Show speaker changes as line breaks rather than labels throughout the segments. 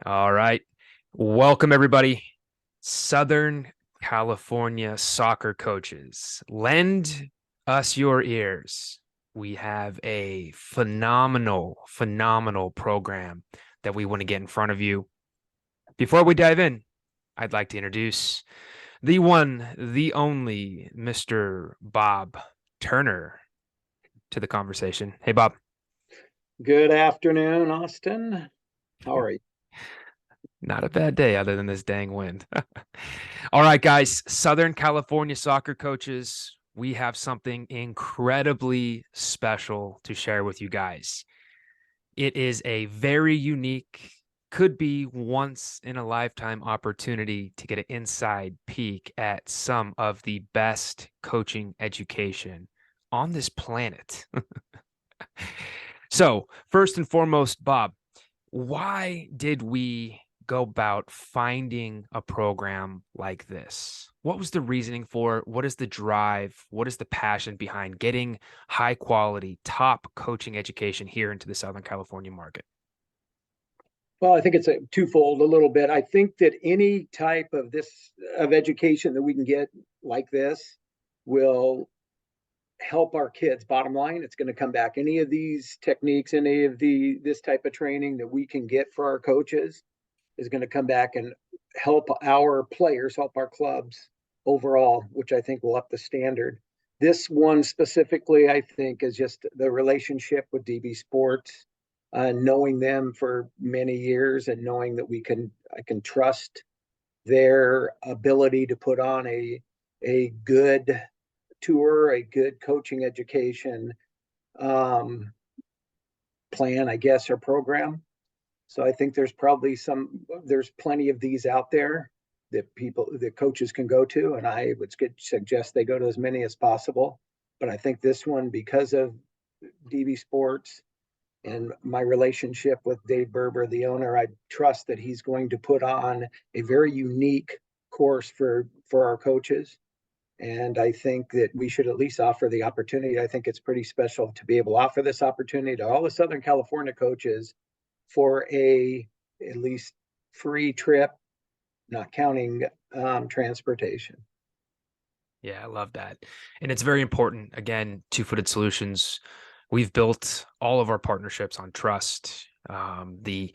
All right. Welcome, everybody. Southern California soccer coaches, lend us your ears. We have a phenomenal program that we want to get in front of you. Before we dive in, I'd like to introduce the one, the only Mr. Bob Turner to the conversation. Hey, Bob.
Good afternoon, Austin. How are you?
Not a bad day other than this dang wind. All right, guys, Southern California soccer coaches, we have something incredibly special to share with you guys. It is a very unique, could be once in a lifetime opportunity to get an inside peek at some of the best coaching education on this planet. So, first and foremost, Bob, why did we go about finding a program like this? What was the reasoning for it? What is the drive? What is the passion behind getting high quality, top coaching education here into the Southern California market?
Well, I think it's a twofold a little bit. I think that any type of this of education that we can get like this will help our kids. Bottom line, it's going to come back. Any of these techniques, any of the this type of training that we can get for our coaches is going to come back and help our players, help our clubs overall, which I think will up the standard. This one specifically, I think, is just the relationship with DB Sports, knowing them for many years and knowing that I can trust their ability to put on a good tour, a good coaching education um, plan, I guess, or program. So I think there's plenty of these out there that coaches can go to. And I would suggest they go to as many as possible. But I think this one, because of DB Sports and my relationship with Dave Berber, the owner, I trust that he's going to put on a very unique course for our coaches. And I think that we should at least offer the opportunity. I think it's pretty special to be able to offer this opportunity to all the Southern California coaches for a at least free trip, not counting transportation.
Yeah, I love that. And it's very important. Again, two-footed solutions. We've built all of our partnerships on trust. The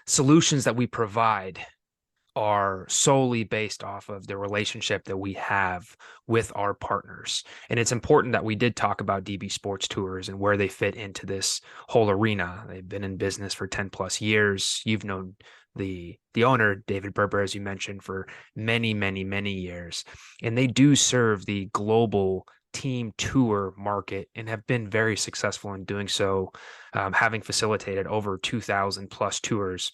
solutions that we provide are solely based off of the relationship that we have with our partners. And it's important that we did talk about DB Sports Tours and where they fit into this whole arena. They've been in business for 10 plus years. You've known the owner, David Berber, as you mentioned, for many years. And they do serve the global team tour market and have been very successful in doing so, having facilitated over 2,000 plus tours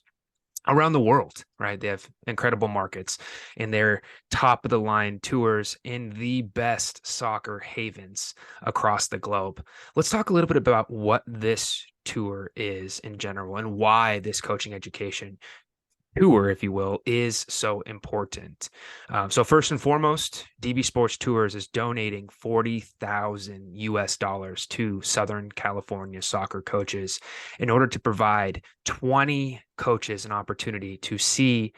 around the world, right? They have incredible markets and they're top of the line tours in the best soccer havens across the globe. Let's talk a little bit about what this tour is in general and why this coaching education tour, if you will, is so important. So first and foremost, DB Sports Tours is donating 40,000 US dollars to Southern California soccer coaches in order to provide 20 coaches an opportunity to see,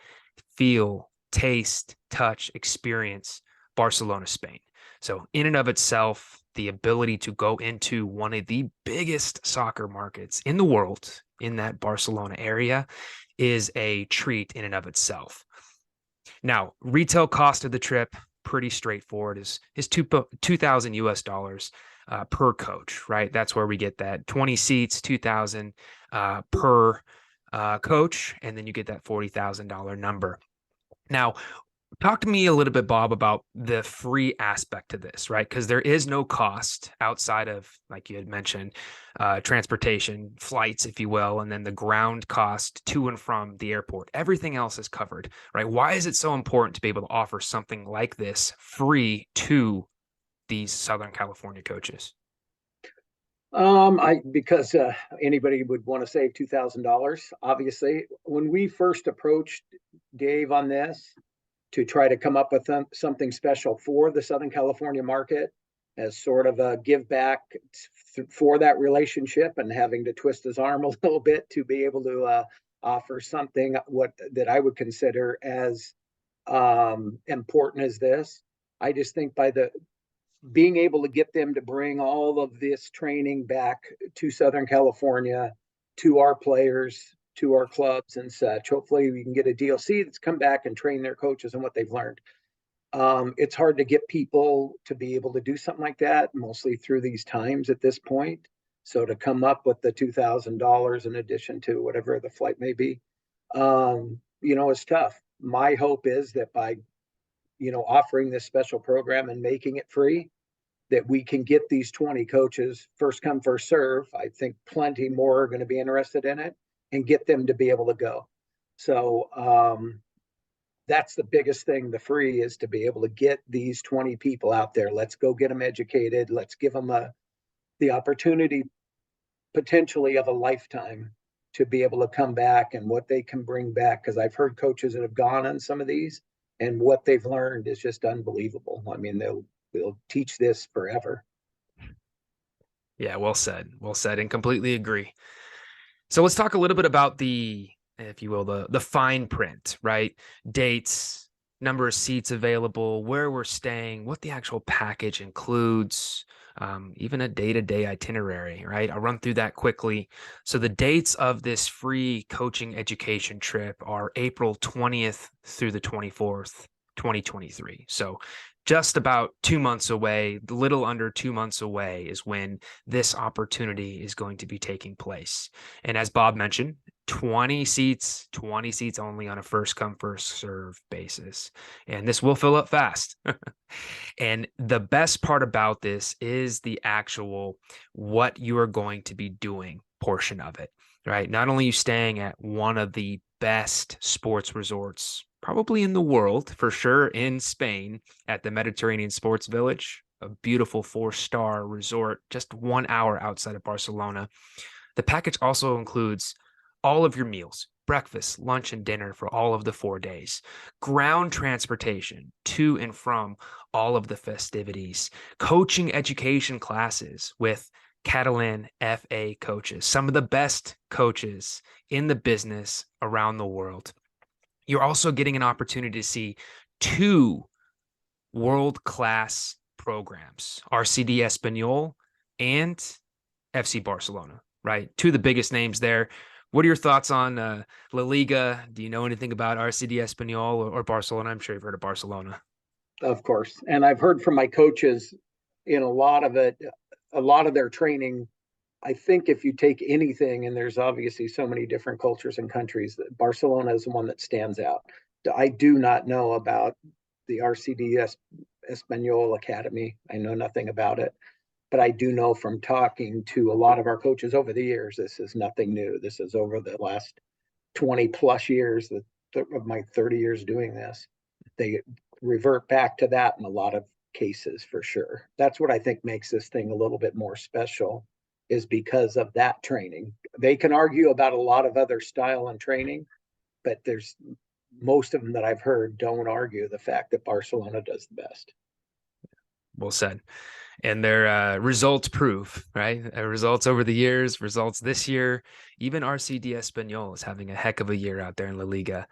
feel, taste, touch, experience Barcelona, Spain. So in and of itself, the ability to go into one of the biggest soccer markets in the world in that Barcelona area is a treat in and of itself. Now, retail cost of the trip, pretty straightforward, is 2,000 US dollars per coach, right? That's where we get that 20 seats, 2,000 per coach, and then you get that $40,000 number. Now, talk to me a little bit, Bob, about the free aspect to this, right? Because there is no cost outside of, like you had mentioned, transportation, flights, if you will, and then the ground cost to and from the airport. Everything else is covered, right? Why is it so important to be able to offer something like this free to these Southern California coaches?
I because anybody would want to save $2,000. Obviously, when we first approached Dave on this to try to come up with something special for the Southern California market as sort of a give back for that relationship and having to twist his arm a little bit to be able to offer something that I would consider as important as this. I just think by the being able to get them to bring all of this training back to Southern California, to our players, to our clubs and such. Hopefully we can get a DLC that's come back and train their coaches on what they've learned. It's hard to get people to be able to do something like that, mostly through these times at this point. So to come up with the $2,000 in addition to whatever the flight may be, it's tough. My hope is that by, offering this special program and making it free, that we can get these 20 coaches first come, first serve. I think plenty more are going to be interested in it and get them to be able to go. So that's the biggest thing. The free is to be able to get these 20 people out there. Let's go get them educated. Let's give them the opportunity potentially of a lifetime to be able to come back and what they can bring back. Because I've heard coaches that have gone on some of these and what they've learned is just unbelievable. I mean, they'll teach this forever.
Yeah, well said. Well said, and completely agree. So let's talk a little bit about the, if you will, the fine print, right? Dates, number of seats available, where we're staying, what the actual package includes, even a day-to-day itinerary, right? I'll run through that quickly. So the dates of this free coaching education trip are April 20th through the 24th, 2023. So just about 2 months away, little under 2 months away is when this opportunity is going to be taking place. And as Bob mentioned, 20 seats only on a first come, first serve basis. And this will fill up fast. And the best part about this is the actual what you are going to be doing portion of it, right? Not only are you staying at one of the best sports resorts, probably in the world, for sure in Spain, at the Mediterranean Sports Village, a beautiful 4-star resort just 1 hour outside of Barcelona. The package also includes all of your meals, breakfast, lunch, and dinner for all of the 4 days, ground transportation to and from all of the festivities, coaching education classes with Catalan FA coaches, some of the best coaches in the business around the world. You're also getting an opportunity to see 2 world-class programs, RCD Espanyol and FC Barcelona, right? 2 of the biggest names there. What are your thoughts on La Liga? Do you know anything about RCD Espanyol or Barcelona? I'm sure you've heard of Barcelona.
Of course. And I've heard from my coaches in a lot of it, a lot of their training. I think if you take anything, and there's obviously so many different cultures and countries, that Barcelona is the one that stands out. I do not know about the RCD Espanyol Academy. I know nothing about it, but I do know from talking to a lot of our coaches over the years, this is nothing new. This is over the last 20 plus years of my 30 years doing this. They revert back to that in a lot of cases for sure. That's what I think makes this thing a little bit more special, is because of that training. They can argue about a lot of other style and training, but there's most of them that I've heard don't argue the fact that Barcelona does the best.
Well said. And their results prove, right? Results over the years, results this year. Even RCD Espanyol is having a heck of a year out there in La Liga.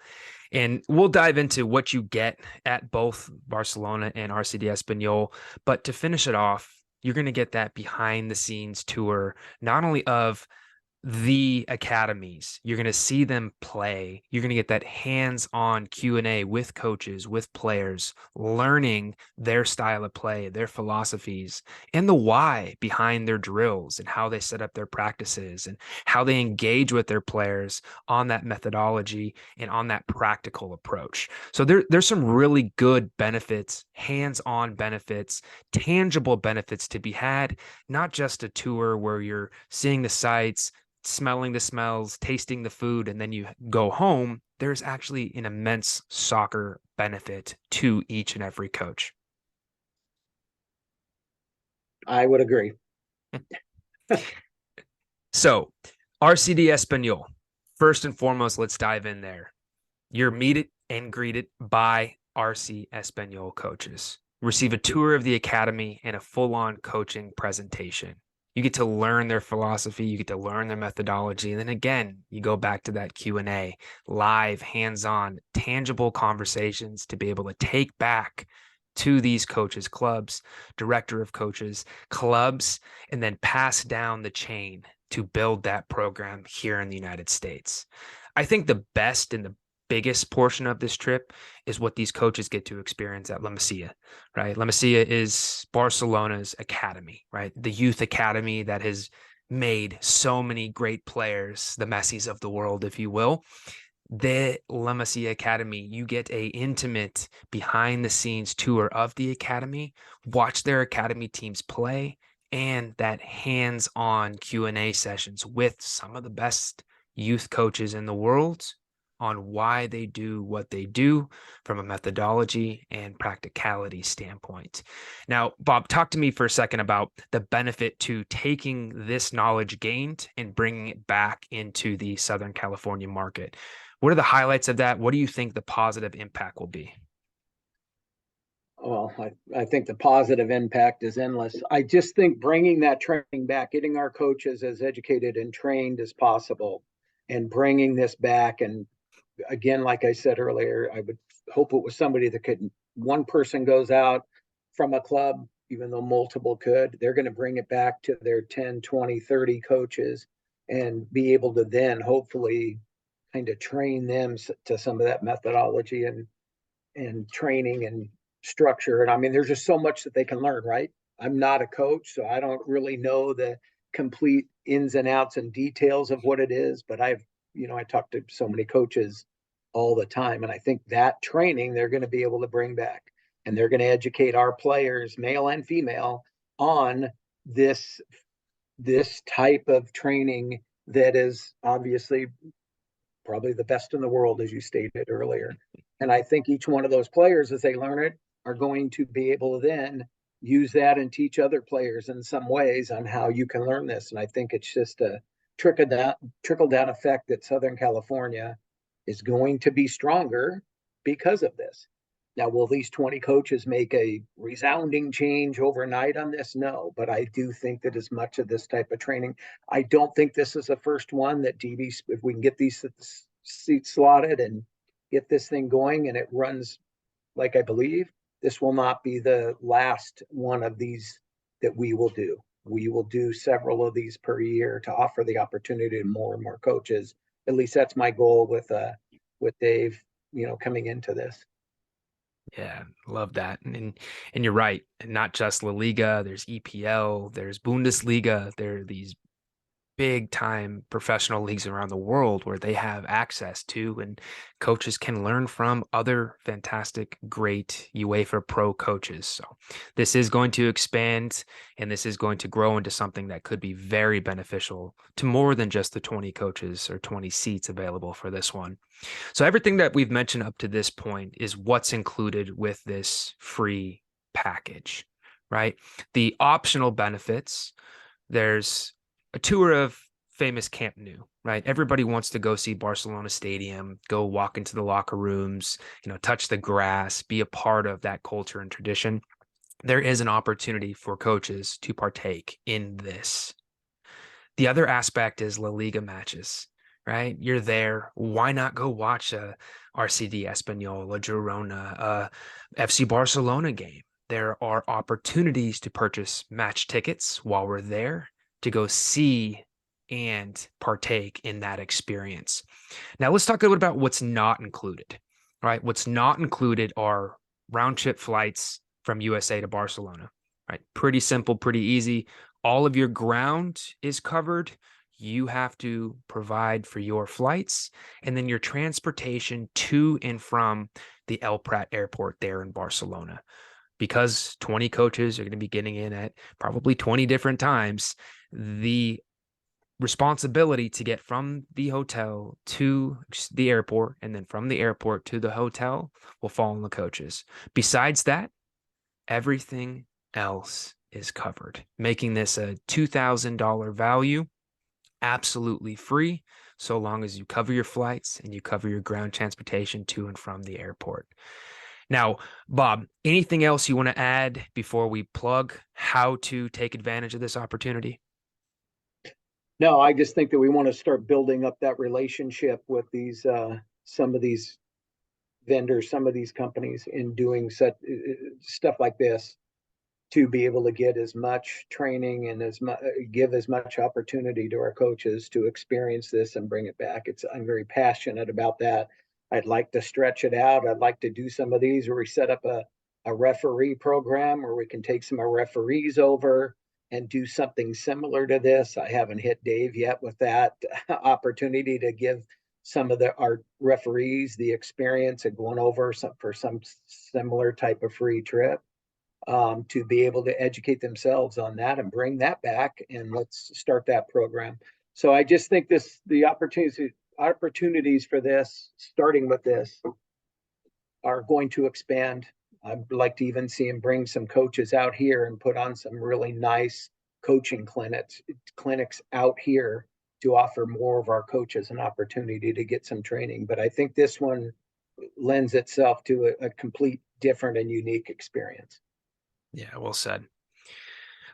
And we'll dive into what you get at both Barcelona and RCD Espanyol. But to finish it off, you're going to get that behind the scenes tour, not only of the academies. You're going to see them play. You're going to get that hands-on Q&A with coaches, with players, learning their style of play, their philosophies, and the why behind their drills and how they set up their practices and how they engage with their players on that methodology and on that practical approach. So there's some really good benefits, hands-on benefits, tangible benefits to be had, not just a tour where you're seeing the sights, smelling the smells, tasting the food, and then you go home. There's actually an immense soccer benefit to each and every coach.
I would agree.
So, RCD Espanyol, first and foremost, let's dive in there. You're meted and greeted by RC Espanyol coaches. Receive a tour of the academy and a full-on coaching presentation. You get to learn their philosophy, you get to learn their methodology, and then again, you go back to that Q&A, live, hands-on, tangible conversations to be able to take back to these coaches, clubs, director of coaches, clubs, and then pass down the chain to build that program here in the United States. I think the best and the biggest portion of this trip is what these coaches get to experience at La Masia, right? La Masia is Barcelona's academy, right? The youth academy that has made so many great players, the Messis of the world, if you will. The La Masia Academy, you get a intimate behind the scenes tour of the academy, watch their academy teams play, and that hands-on Q&A sessions with some of the best youth coaches in the world on why they do what they do from a methodology and practicality standpoint. Now, Bob, talk to me for a second about the benefit to taking this knowledge gained and bringing it back into the Southern California market. What are the highlights of that? What do you think the positive impact will be?
Well, I think the positive impact is endless. I just think bringing that training back, getting our coaches as educated and trained as possible, and bringing this back. And again, like I said earlier, I would hope it was somebody that could, one person goes out from a club, even though multiple could, they're going to bring it back to their 10, 20, 30 coaches and be able to then hopefully kind of train them to some of that methodology and training and structure. And I mean, there's just so much that they can learn, right? I'm not a coach, so I don't really know the complete ins and outs and details of what it is, but I talk to so many coaches all the time. And I think that training they're going to be able to bring back, and they're going to educate our players, male and female, on this this type of training that is obviously probably the best in the world, as you stated earlier. And I think each one of those players, as they learn it, are going to be able to then use that and teach other players in some ways on how you can learn this. And I think it's just a trickle down effect that Southern California is going to be stronger because of this. Now, will these 20 coaches make a resounding change overnight on this? No, but I do think that as much of this type of training, I don't think this is the first one that DB, if we can get these seats slotted and get this thing going and it runs like I believe, this will not be the last one of these that we will do. We will do several of these per year to offer the opportunity to more and more coaches. At least that's my goal with Dave, coming into this.
Yeah, love that. And you're right. And not just La Liga, there's EPL, there's Bundesliga, there are these big time professional leagues around the world where they have access to and coaches can learn from other fantastic, great UEFA pro coaches. So this is going to expand and this is going to grow into something that could be very beneficial to more than just the 20 coaches or 20 seats available for this one. So everything that we've mentioned up to this point is what's included with this free package, right? The optional benefits, there's a tour of famous Camp Nou, right? Everybody wants to go see Barcelona Stadium, go walk into the locker rooms, touch the grass, be a part of that culture and tradition. There is an opportunity for coaches to partake in this. The other aspect is La Liga matches, right? You're there. Why not go watch a RCD Espanyol, a Girona, a FC Barcelona game? There are opportunities to purchase match tickets while we're there to go see and partake in that experience. Now, let's talk a little about what's not included, right? What's not included are round trip flights from USA to Barcelona, right? Pretty simple, pretty easy. All of your ground is covered. You have to provide for your flights and then your transportation to and from the El Prat airport there in Barcelona. Because 20 coaches are going to be getting in at probably 20 different times, the responsibility to get from the hotel to the airport and then from the airport to the hotel will fall on the coaches. Besides that, everything else is covered, making this a $2,000 value, absolutely free, so long as you cover your flights and you cover your ground transportation to and from the airport. Now, Bob, anything else you want to add before we plug how to take advantage of this opportunity?
No, I just think that we want to start building up that relationship with these some of these vendors, some of these companies in doing such stuff like this to be able to get as much training and as much give as much opportunity to our coaches to experience this and bring it back. I'm very passionate about that. I'd like to stretch it out. I'd like to do some of these where we set up a referee program where we can take some of our referees over and do something similar to this. I haven't hit Dave yet with that opportunity to give some of our referees the experience of going over for some similar type of free trip, to be able to educate themselves on that and bring that back, and let's start that program. So I just think the opportunities for this, starting with this, are going to expand. I'd like to even see him bring some coaches out here and put on some really nice coaching clinics out here to offer more of our coaches an opportunity to get some training. But I think this one lends itself to a complete different and unique experience.
Yeah, well said.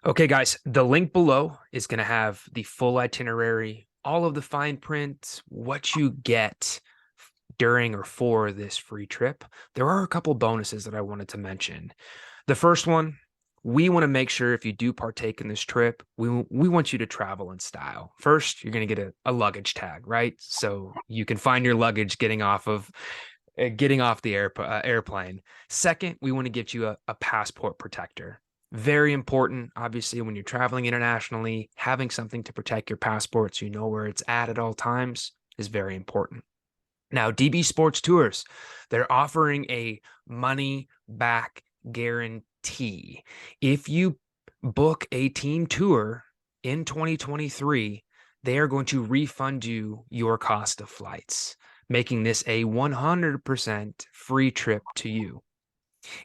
Okay, guys, the link below is going to have the full itinerary, all of the fine print, what you get during or for this free trip. There are a couple bonuses that I wanted to mention. The first one, we want to make sure if you do partake in this trip, we want you to travel in style. First, you're going to get a luggage tag, right? So you can find your luggage getting off the airplane. Second, we want to get you a passport protector. Very important, obviously, when you're traveling internationally, having something to protect your passport so you know where it's at all times is very important. Now, DB Sports Tours, they're offering a money back guarantee. If you book a team tour in 2023, they are going to refund you your cost of flights, making this a 100% free trip to you.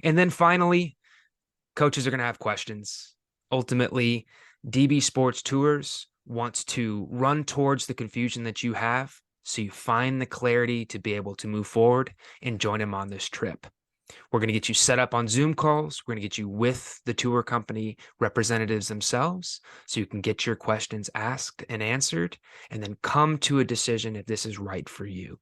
And then finally, coaches are going to have questions. Ultimately, DB Sports Tours wants to run towards the confusion that you have so you find the clarity to be able to move forward and join them on this trip. We're going to get you set up on Zoom calls. We're going to get you with the tour company representatives themselves so you can get your questions asked and answered and then come to a decision if this is right for you.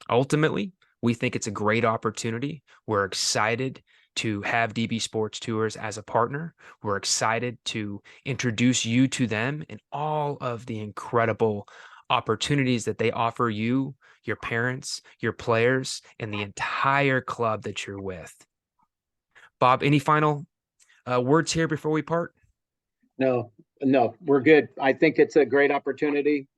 Ultimately, we think it's a great opportunity. We're excited to have DB Sports Tours as a partner. We're excited to introduce you to them and all of the incredible opportunities that they offer you, your parents, your players, and the entire club that you're with. Bob, any final words here before we part?
No, no, we're good. I think it's a great opportunity,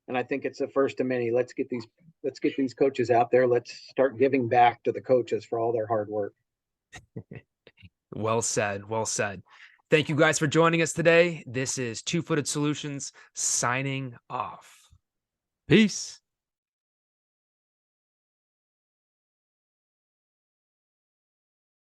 and I think it's the first of many. Let's get these coaches out there. Let's start giving back to the coaches for all their hard work.
Well said. Well said. Thank you guys for joining us today. This is Two Footed Solutions signing off. Peace.